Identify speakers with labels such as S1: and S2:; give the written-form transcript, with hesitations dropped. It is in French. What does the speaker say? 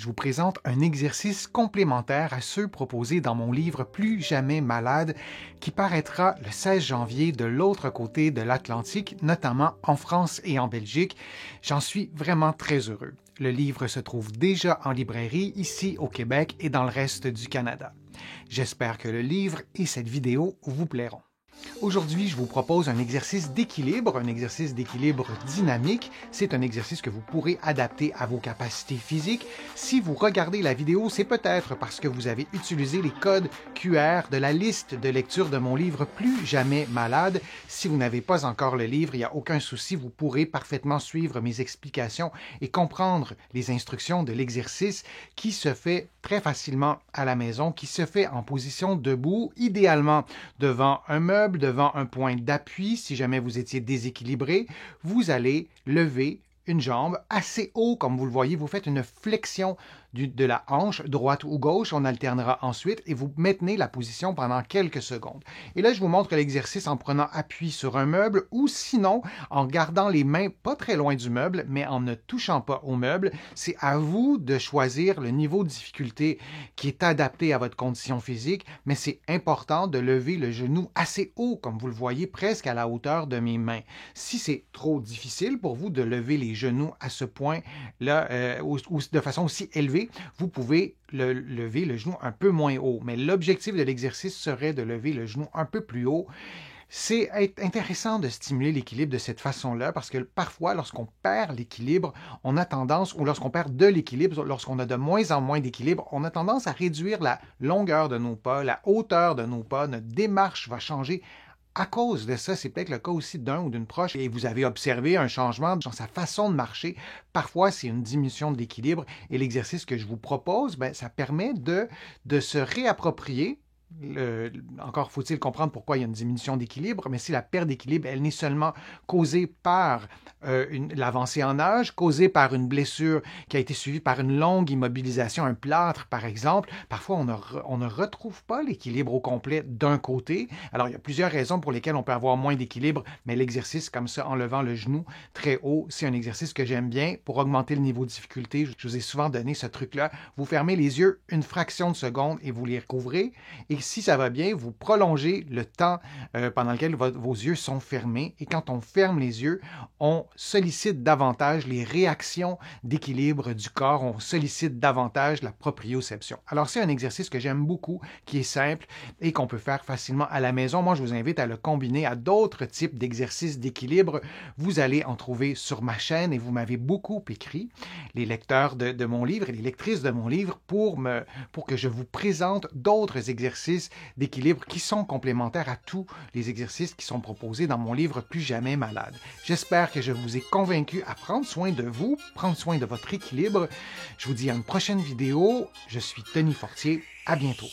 S1: je vous présente un exercice complémentaire à ceux proposés dans mon livre Plus jamais malade, qui paraîtra le 16 janvier de l'autre côté de l'Atlantique, notamment en France et en Belgique. J'en suis vraiment très heureux. Le livre se trouve déjà en librairie ici au Québec et dans le reste du Canada. J'espère que le livre et cette vidéo vous plairont. Aujourd'hui, je vous propose un exercice d'équilibre dynamique. C'est un exercice que vous pourrez adapter à vos capacités physiques. Si vous regardez la vidéo, c'est peut-être parce que vous avez utilisé les codes QR de la liste de lecture de mon livre Plus jamais malade. Si vous n'avez pas encore le livre, il n'y a aucun souci, vous pourrez parfaitement suivre mes explications et comprendre les instructions de l'exercice qui se fait très facilement à la maison, qui se fait en position debout, idéalement devant un meuble, devant un point d'appui. Si jamais vous étiez déséquilibré, vous allez lever une jambe assez haut, comme vous le voyez, vous faites une flexion de la hanche, droite ou gauche, on alternera ensuite et vous maintenez la position pendant quelques secondes. Et là, je vous montre l'exercice en prenant appui sur un meuble ou sinon en gardant les mains pas très loin du meuble, mais en ne touchant pas au meuble. C'est à vous de choisir le niveau de difficulté qui est adapté à votre condition physique, mais c'est important de lever le genou assez haut, comme vous le voyez, presque à la hauteur de mes mains. Si c'est trop difficile pour vous de lever les genoux à ce point-là, ou de façon aussi élevée, vous pouvez lever le genou un peu moins haut. Mais l'objectif de l'exercice serait de lever le genou un peu plus haut. C'est intéressant de stimuler l'équilibre de cette façon-là parce que parfois, lorsqu'on perd l'équilibre, on a tendance, ou lorsqu'on perd de l'équilibre, lorsqu'on a de moins en moins d'équilibre, on a tendance à réduire la longueur de nos pas, la hauteur de nos pas, notre démarche va changer. À cause de ça, c'est peut-être le cas aussi d'un ou d'une proche et vous avez observé un changement dans sa façon de marcher. Parfois, c'est une diminution de l'équilibre et l'exercice que je vous propose, ça permet de se réapproprier. Encore faut-il comprendre pourquoi il y a une diminution d'équilibre, mais si la perte d'équilibre, elle n'est seulement causée par l'avancée en âge, causée par une blessure qui a été suivie par une longue immobilisation, un plâtre par exemple, parfois on ne retrouve pas l'équilibre au complet d'un côté. Alors il y a plusieurs raisons pour lesquelles on peut avoir moins d'équilibre, mais l'exercice comme ça, en levant le genou très haut, c'est un exercice que j'aime bien pour augmenter le niveau de difficulté. Je vous ai souvent donné ce truc-là. Vous fermez les yeux une fraction de seconde et vous les recouvrez. Et si ça va bien, vous prolongez le temps pendant lequel vos yeux sont fermés. Et quand on ferme les yeux, on sollicite davantage les réactions d'équilibre du corps. On sollicite davantage la proprioception. Alors, c'est un exercice que j'aime beaucoup, qui est simple et qu'on peut faire facilement à la maison. Moi, je vous invite à le combiner à d'autres types d'exercices d'équilibre. Vous allez en trouver sur ma chaîne et vous m'avez beaucoup écrit, les lecteurs de mon livre et les lectrices de mon livre, pour que je vous présente d'autres exercices d'équilibre qui sont complémentaires à tous les exercices qui sont proposés dans mon livre Plus jamais malade. J'espère que je vous ai convaincu à prendre soin de vous, prendre soin de votre équilibre. Je vous dis à une prochaine vidéo. Je suis Denis Fortier. À bientôt.